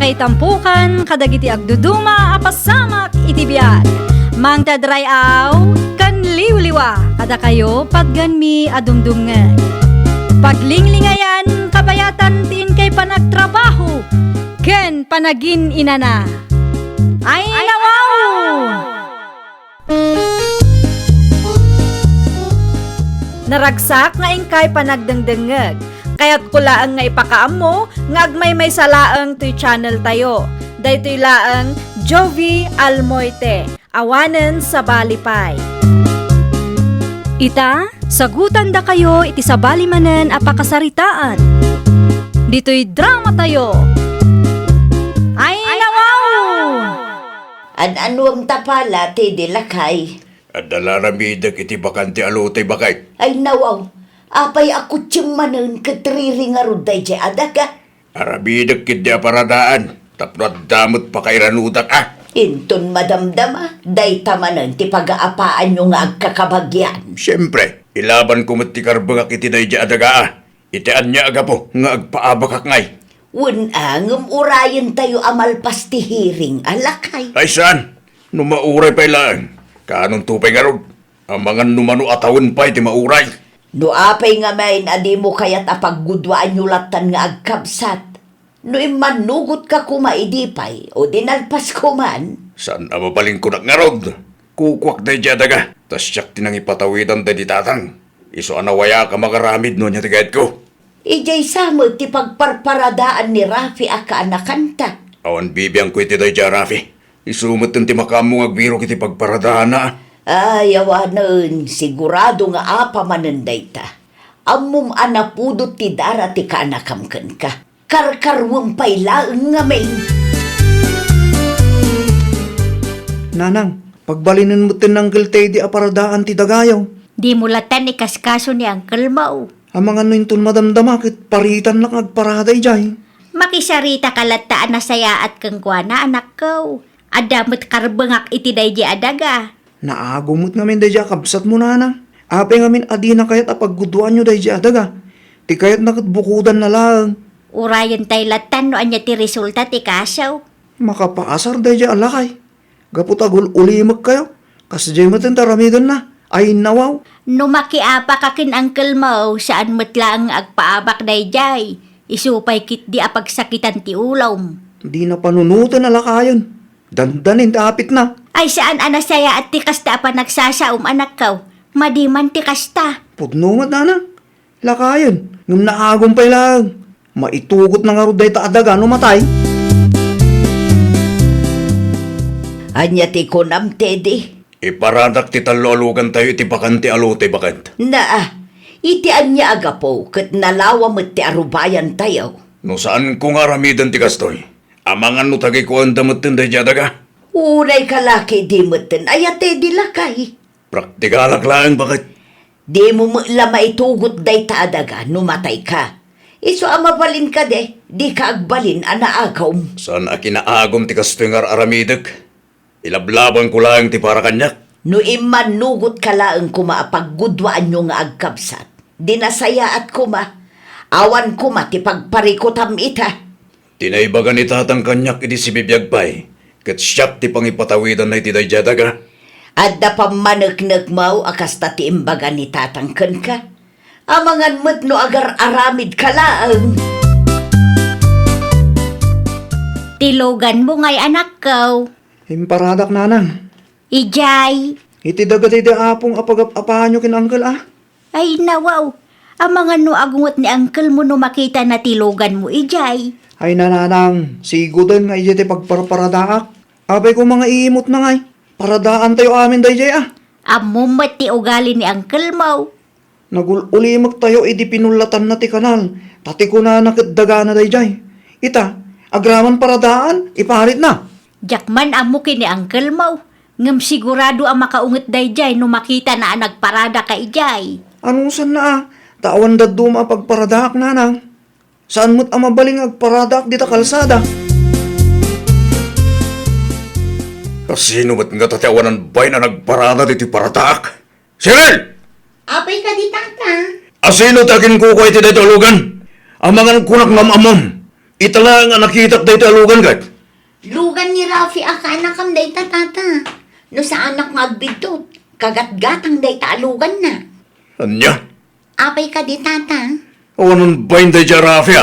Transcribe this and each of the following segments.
kay tampukan, kadagiti agduduma, apasamak itibiyag. Mang tadray aw, kan liwliwa, kada kayo padganmi adumdumngay. Paglinglingayan, kabayatan tin kay panagtrabaho, ken panagin inana. Ay nawaw! Naragsak nga ingkay panagdengdengeg. Kaya't kulaang nga ipakaam mo, nga agmay may salaang to'y channel tayo. Daytoy laang Jovi Almoite, awanen sa balipay. Ita, sagutan da kayo iti sa balimanen apakasaritaan. Dito'y drama tayo. Ay nawaw! An-anuam tapala ti dilakay. Adala na midak iti bakante alutay bakay. Ay nawaw, apay ako timanen katriri nga ruday di adaga. Arabidak kit di aparadaan. Tapno damot pa kay ranudak Inton madamdama, day tamanen ti pag-aapaan nyo nga agkakabagyan. Siyempre, ilaban ko ti karbangak iti day di adaga Itian niya aga po nga agpaabakak ngay. Wunangam urayan tayo amalpas ti hiring alakay. Ay saan? Numauray pa ilaan. Kanong tupay nga rod. Ang mga numano atawin pa iti mauray. No apay nga main adi mo kaya't apaggudwaan nyo latan nga agkabsat. No imanugot ka kumaidipay o dinalpas ko man. Saan amapaling ko nga rod? Kukwak day di adaga. Tas siyak tinang ipatawidan day di tatang. Iso anawaya ka magaramid no niya tigayad ko. Ijay samot ti pagparparadaan ni Rafi aka anakanta. Awan bibiyang ko iti day di Rafi. Isumot ti makamong agbiro kiti pagparadahan na. Ay, awanan, sigurado nga apa mananday ta. Amum anapudot ti dara ti kaanakamkan ka. Karkarwang pailaang nga may. Nanang, pagbalinin mo tinanggil tayo di aparadaan ti dagayaw. Di mulatan ni kaskaso ni Uncle Mau. Ang mga nuintun madamdama kit paritan lang agparaday jay. Makisarita kalataan na saya at kang na anak ko. Adamot karbangak iti day di adaga. Naagumot ngamin day jay kabsat mo nanang. Apay ngamin adi na kayat apagguduan nyo day jay adaga. Ti kayat nakatbukudan na lang. Urayan tay latan no anya ti resulta ti kasaw. Makapaasar day jay alakay. Gaputagul ulimag kayo. Kasi jay matin taramigan na. Ay nawaw. No makiapa kakin Uncle Mau saan matlaang agpaabak day jay. Isupay kit di apagsakitan ti ulawm. Di na panunutan na lakayon. Dandanin tapit na. Ay saan anasaya at tikasta pa nagsasaum anak ko. Madiman tikasta. Pudnungat nanang. Lakayon. Ngam naagumpay lang. Maitugot na nga ruday ta adaga no matay. Anya ti kunam, Teddy. Iparadak ti talulugan tayo iti bakante alutay bakant. Iti anya aga po, kat nalawa mo ti arubayan tayo. No saan ko nga ramidan ti kastoy? Amangan no tagay ko ang damot tinday di adaga. Uray kalaki di mo tin, ay Teddy lakay. Praktikalak lang bakit? Di mo la maitugot day ta adaga, numatay ka. Iso amabalin ka di ka agbalin anaagaw. Saan akinaagom ti kastoy nga aramidak? Ilablaban ko lang ti para kanyak. No imanugot ka lang kumapaggudwaan nyo nga agkabsat. Dinasaya at kuma. Awan kuma ti pagparikotam ita. Tinaibagan ni tatang kanyak iti si bibiyag pay. Kat siyak ti pangipatawidan na iti dayjadaga. At da pamanag-nag mau akas ta ti imbaga ni tatangkan ka. Amangan mo't no agar aramid ka lang. Tilogan mo ngay anak ko. Imparadak nanang. Ijay. Iti dagat iti apong apag-apahan nyo kin uncle Ay nawaw. Ang mga no agungot ni Uncle mo no makita na tilogan mo ijay. Ay nananang, sigudan nga iti pagparparadaak. Apay ko mga iimot na ngay. Paradaan tayo amin day jay Amumat ti ugali ni Uncle Mau. Nagulimag tayo iti pinulatan na ti kanal. Tati ko na nakitdaga na day jay. Ita, agraman paradaan, ipaharit na. Jakman amo kini Uncle Mau. Ngam sigurado ang makaungot day jay no makita na nagparada ka ijay. Anong san na Tawan daduma pagparadak nanang. Saan mo't amabaling agparadak dita kalsada? Kasino ba't nga tatiawanan bay na nagparada diti paradak? Cyril! Apay ka di tata. Asino takin ko ko iti daytulugan? Amangan kunak ngam amam. Itala nga nakitak day talugan ka. Lugan ni Rafi akana kam day tata. No sa anak nga agbidot, kagat-gatang day talugan na. Anya? Apay ka di tata. Awanon ba hindi dya, Rafi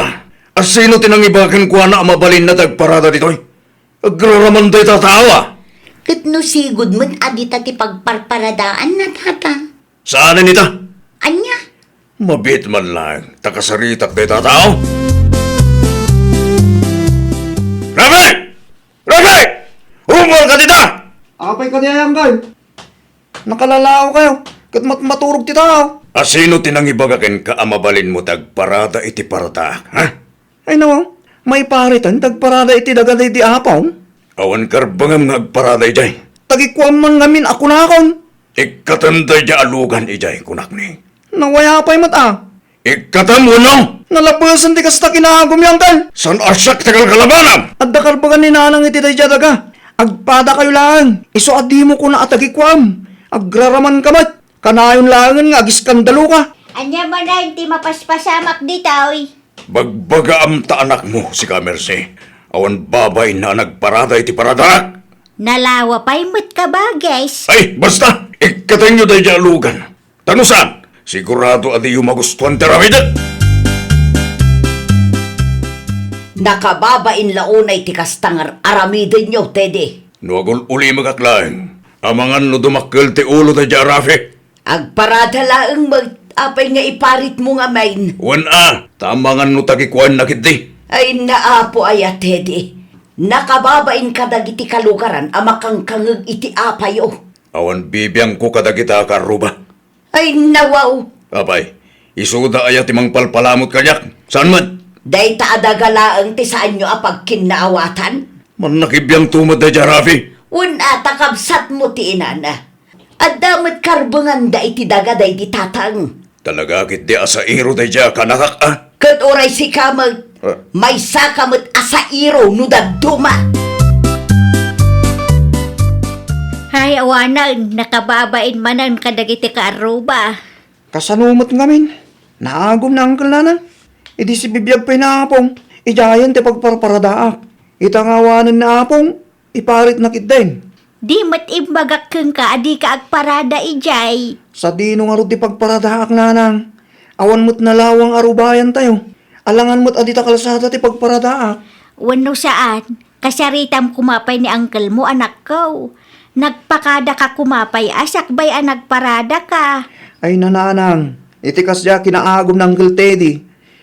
As sino tinangibakan ko na mabalin na tagparada dito'y? Agraraman day tatawa. Kat no sigud man adita ti pagparparadaan na tata. Saan nita? Anya? Mabit man lang, takasaritak day tatao. Rafi! Rafi! Humor ka dita! Apay ka niya yan, kay. Nakalalao kayo. Kat maturog ti tao. Asino tinangibagaken ka amabalin mo tagparada iti parada, ha? Ay nawa, may paritan, tagparada iti dagaday di apaw. Awan karbangam nga agparada ijay. Tagikwam man ngamin ako na akong. Ikatanday dya alugan ijay kunak ni. Nawaya pa'y mata. Ikatam mo no! Nalapasan ti kasta kinagom yan, kay. San asyak tagal kalabanam! At dakarbagan ni nanang iti day daga. Agpada kayo lang. Iso adi mo ko na atagikwam. Agraraman kamat. Kanayon langan nga agiskandalo ka. Anya man na hindi mapaspasamak dito, oy. Bagbaga amta anak mo si Kamerse. Awan babay na nagparada iti parada. Nalawa pa'y mo't ka ba, guys? Ay, basta! Ikatay nyo dahi dyan alugan. Tanusan! Sigurado adi yung magustuhan terawidat. Nakababain launay ti kastangar aramidin nyo, Teddy. Nuagol uli magaklaeng. Amangan no dumakkel ti ulo dahi dyan, Rafi. Agparada laeng apay nga iparit mo nga main. Wan tamangan no tagikuan na kiti. Ay naapo aya, Teddy. Nakababain ka dagiti kalugaran amakang kangag iti apayo. Awan bibiyang ko kadagita karuba. Ay nawaw. Apay, isuda aya timang palpalamot kanyak. Saan man? Day taadagalaang ti saan nyo apag kinaawatan. Man nakibiyang tumad dahi dyan, Rafi. Una takabsat mo ti inana. At damat karbungan da iti dagaday di tatang. Talaga kit di asairo dahi dyan kanakak Kat oray si kamag, may sakamot asairo no daduma. Hay, awanan, nakababain manan kadagiti ka aruba. Kasanumot ngamin. Naagom na ang kalana. Idi si bibiyag pa'y naapong. Ijayan ti pagparparadaak. Itangawanan na apong. Iparit na kitden. Di mat imbagak keng ka, adi ka agparada ijay. Sa dino nga ro ti pagparadaak nanang. Awan mo't nalawang arubayan tayo. Alangan mo't adita kalsada ti pagparadaak. Wano saan, kasaritam kumapay ni uncle mo, anak ko. Nagpakada ka kumapay, asak bay nagparada ka. Ay nananang. Iti kasya kinaagom ng Uncle Teddy.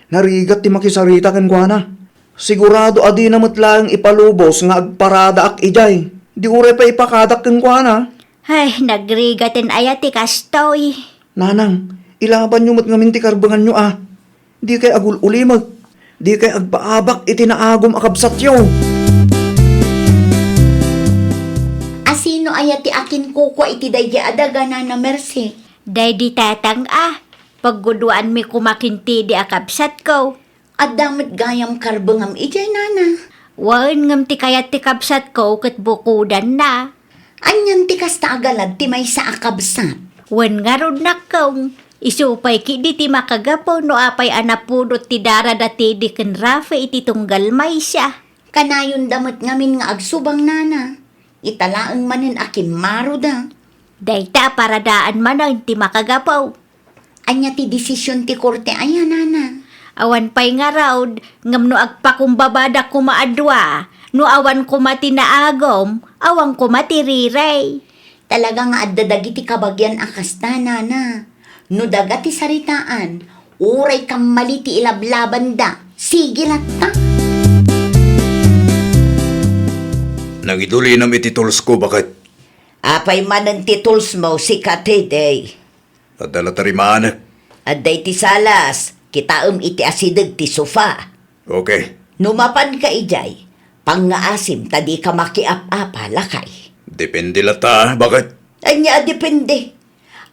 Narigat ti makisarita ken kuana. Sigurado adi na mo't lang ipalubos nga agparada ak ijay. Di ure pa ipakadak ken kuana. Ay, nagrigatin ayati kastoy. Nanang, ilaban nyo mo't ngamin ti karbangan nyo Di kay agul ulimag. Di kay agpaabak iti naagom akabsat yo. Asino ayati akin kukwa iti dayja adaga na Mercy. Day di tatang pagguduan mi kumakinti di akabsat ko. At damat gayam karbangam ijay nana. Wan ngam ti kayat ti kabsat ko kat bukudan na. Anyan ti kasta agalad ti may sa akabsat. Wan nga rod na kong. Isupay ki di ti makagapo no apay anapudot ti dara dati di ken Rafa iti tunggal may siya. Kanayon damat ngamin nga agsubang nana. Italaang manin akin maruda. Dayta paradaan man ang ti makagapo. Anya ti desisyon ti korte aya nana. Awan pay nga raod, ngam no agpakumbabada kumaadwa, no awan kumati na agom, awan kumati riray. Talaga nga addadagiti kabagyan akas na nana. No dagati saritaan, uray kang mali ti ilablaban da. Sige latta. Nangiduli nam iti tools ko bakit? Apay manan ti tools mo si Katedey. At dalatarimaan. Adday ti salas, kitaem iti asidag ti sofa. Okay. Numapan ka ijay, pangaasim tadi ka makiap-apa lakay. Depende lata, bakit? Anya depende.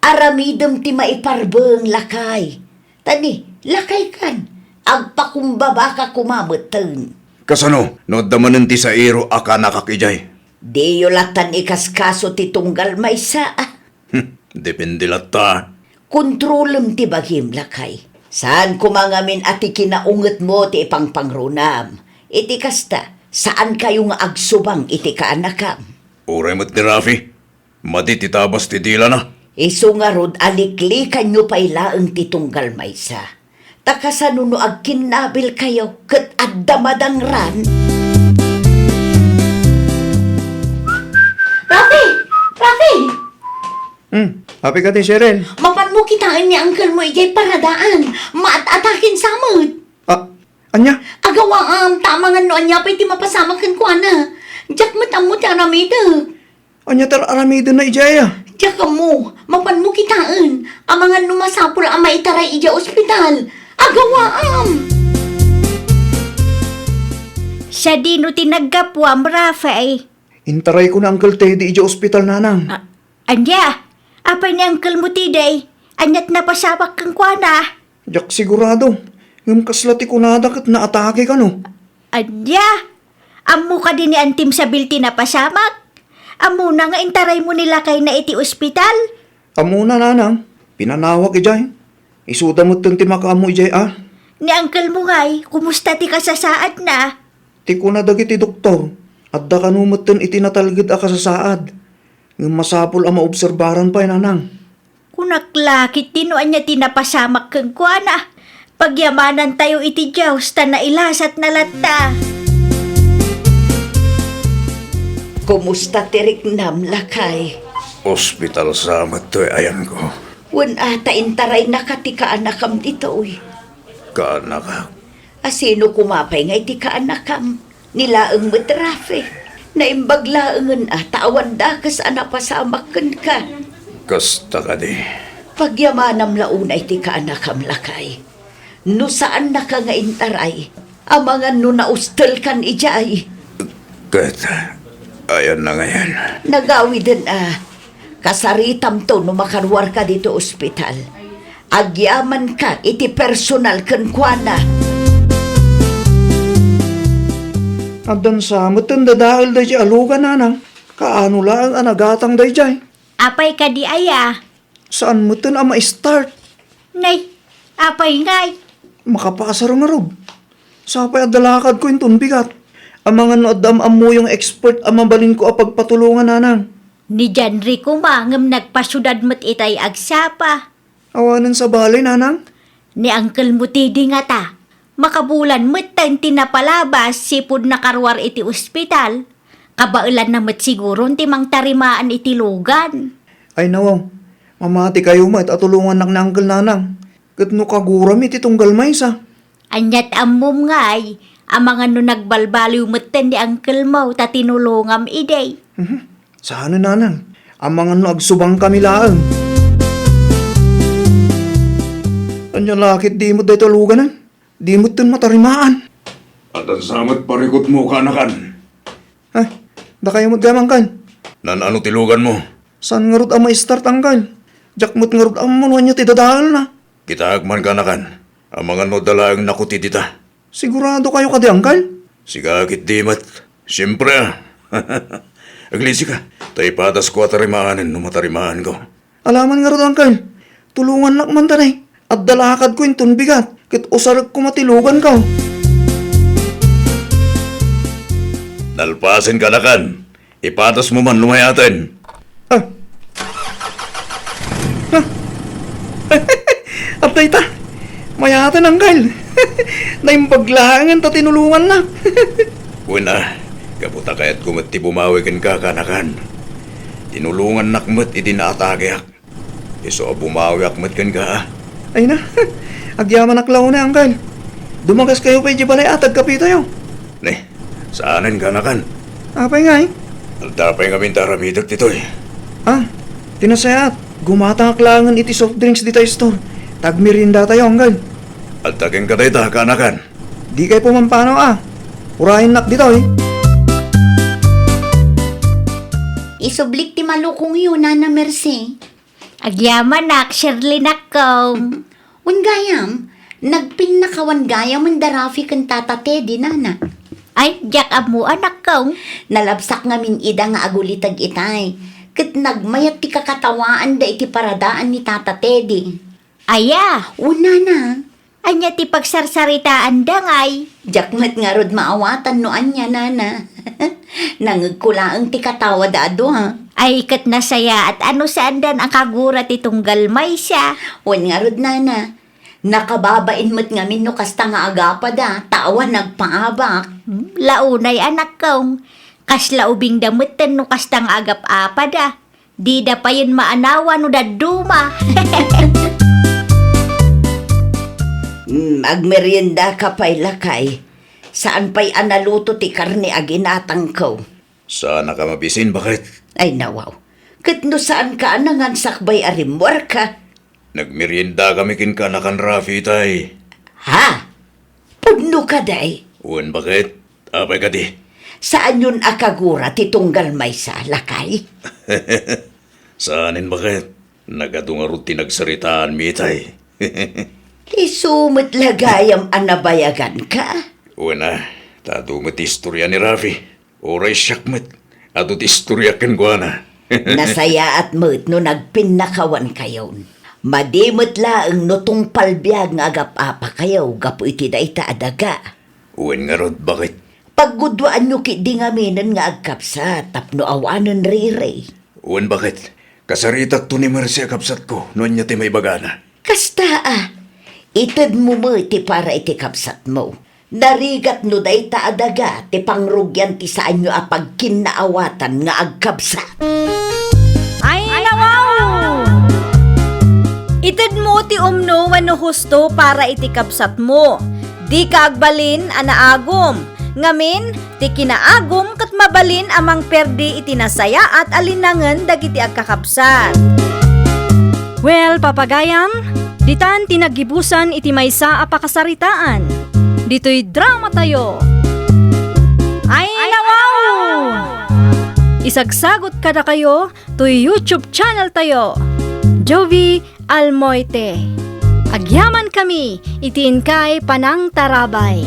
Aramidem ti maiparbeng lakay. Tani, lakay kan. Agpakumbaba ka kumameten. Kasano, no damanan ti sa iro aka nakakijay. Di yolatan ikaskaso ti tunggal may saa. Depende lata. Kontrolem ti baghim lakay. Saan kumangamin ati kinaunget mo ti ipangpangrunam. Iti kasta, saan kayo nga agsubang iti kaanakam? Uray mo't ni Rafi. Madi titabas ti dila na. Isu nga rod aliklikan nyo pa'y laeng titunggal maysa. Takasanuno ag kinabil kayo ket adda madangran. Rafi! Rafi! Happy ka ti, Cheryl. Mapan mo kitaan ni Uncle mo ijay paradaan. Maat-atakin samot. Anya? Agawa tama nga no anya pa'y ti mapasama kan ko na. Diyak matamot ti aramida. Anya tar aramido na ijaya. Diyak mo, mapan mo kitaan. Ang mga numasapul ang maitaray ija ospital. Agawa Sa dino tinaggapuam, Rafi. Intaray ko na Uncle Teddy ija ospital, nanang. Anya, apay ni Uncle mo tiday. Anyat napasabak kang kuana. Jak sigurado. Ngam kaslati ko nadakat na atake ka no. Anya, amo ka din ni Antim sa bilti na pasamak. Amo na nga intaray mo nila kay na iti ospital. Amo na, nanang. Pinanawag ijay. Isuda mo ti makaamo ijay Ni Uncle mo ngay, kumusta ti kasasaad na? Ti ko na dagiti doktor. Adda ka numatan iti natalgid a kasasaad. Ngam masapol ang maobserbaran pa nanang. Kunaklakit tinuan niya tinapasamak kang kuana. Pagyamanan tayo iti Diyos, ta nailasat na latta. Kumusta tirik nam lakay? Hospital samat to ayan ko. Wan ata intaray nakatika anakam dito uy. Kaanak. Asino kumapay nga iti kaanakam? Nilaeng matrafe. Naimbaglaengan atawan da kas anapasamak ka. Kasta ka di. Pagyamanam launa iti kaanakam lakay. No saan na ka nga intaray? Ang mga no naustel kan ijay. Kat, ayan na ngayon. Nagawi din kasaritam to no makarwar ka dito ospital. Agyaman ka iti personal kan kuana. Addan sa matan dadahal da jay aluga, nanang. Kaano lang ang anagatang da jay. Apay ka di aya. Saan matan ang ma-start? Nay, apay ngay. Makapasar nga rob. Sapay adalakad ko yung bigat. Ang mga noadam mo yung expert ang mabalin ko apag patulungan, nanang. Ni Janri ko mangam nagpasyudad mo't itay agsapa. Awanan sa balay, nanang. Ni Uncle mo tidi nga ta. Makabulan mo't tan tinapalabas sipod na karwar iti ospital. Kabailan na mo't siguro timang tarimaan iti lugan. Ay nawaw, mamati kayo mo at atulungan nak na Uncle, nanang. Kat no kaguram iti tunggal maysa. Anyat amom ngay, ang mga no nagbalbaliw mo't tan ni Uncle mo ta tinulungam iday. Saan nanang? Ang mga no agsubang kami laang. Anya lakit di mo dito luganan? Di mo tin matarimaan. At ang samat parikot mo kanakan. Ay, da kayo mo't gamang kan. Nan ano tilugan mo? Saan nga rod ang ma-start ang kan? Jak mo't nga rod ang manuan niya tidadahal na. Kitahagman kanakan. Ang mga nodalaang nakuti dita. Sigurado kayo ka di, Uncle? Sigagit di mat. Siyempre Aglisi ka. Tay patas ko atarimaanin no matarimaan ko. Alaman nga rod, Uncle. Tulungan nak man tanay. At dalakad ko yung bigat. Kit usarag ko matilugan ka. Nalpasin kanakan. Ipatas mo man lumayatin. Apday ta. Mayatan, Uncle. Naimbaglangan ta tinulungan na. Una, kaputa kaya't kumati bumawikin ka kanakan. Tinulungan nakmat itinaatageak. Iso bumawi akmat kan ka. Ay na. Agyaman aklaw na, Uncle. Dumagas kayo pa balay atag kapita yo. Ne, saanan kanakan? Apay nga eh. Altapay kami taramidag titoy. Tinasayat. Gumatang aklangan iti soft drinks di tayo store. Tagmirinda tayo, Uncle. Altageng ka tayo kanakan. Di kayo pumampano Urahin nak dito eh. Isublik ti malukong yun, Nana Mercy. Agyaman nak, Shirley nakaw. Ungayam, nagpinnakawan gayam ang darafi kan tata Teddy, Nana. Ay, jak amo anak ko. Nalabsak ngamin ida nga agulitag itay. Kat nagmayat ti kakatawaan da iti paradaan ni tata Teddy. Aya, Una na, Anya ti pagsarsaritaan dangay. Jakmat nga rod maawatan no anya, nana. Nangagkulaang ti katawa dado, ha? Ay ikat na saya at ano saan dan ang kagurat itong galmay siya. Wan nga rod, nana. Nakababain mo't ngamin no kasta nga agapa da. Tawa nagpaabak. Launay anak kong. Kasla ubing damutan no kastang agap apada. Di da pa yun maanawa no daduma. Agmerienda ka pa'y lakay. Saan pa'y analuto ti karne aginatang ko? Sana ka mabisin, bakit? Ay nawaw. Katno saan ka anangan sakbay arimwar ka? Nagmerienda kami kin kanakan Rafi, tay. Ha? Pudno ka day? Uwan, bakit? Apay ka di. Saan yun akagura ti tunggal may sa lakay? Saanin, bakit? Nagadungarot tinagsaritaan mi, tay. Isumot lagayam anabayagan ka? Uwan tadumot istorya ni Rafi. Oray siyakmat. Ato istorya kan guana. Nasaya at mo't no nagpinakawan kayon. Madimot laang no tong palbiag nga agap-apa kayo, gapu iti da ita adaga. Uwan nga rod, bakit? Paggudwaan nyo kit di ngaminan nga agkapsa, tapno awanan rire. Uwan, bakit? Kasaritak to ni Marcia kapsat ko, noon niya ti may bagana. Kasta itad mo mo iti para iti kapsat mo. Narigat no day ta adaga, ti pangrugyan ti saan nyo apag kinaawatan nga agkapsat. Ay, nawaw! Itad mo ti umno wano husto para iti kapsat mo. Di ka agbalin anaagom. Ngamin, ti kinaagom kat mabalin amang perdi iti nasaya at alinangan dagiti agkakapsat. Well, papagayam, ditan tinagibusan iti maysa a pakasaritaan. Dito'y drama tayo. Ay, nawaw! Isagsagot kada kayo to YouTube channel tayo. Jovi Almoite. Agyaman kami, itiin kay Panang Tarabay.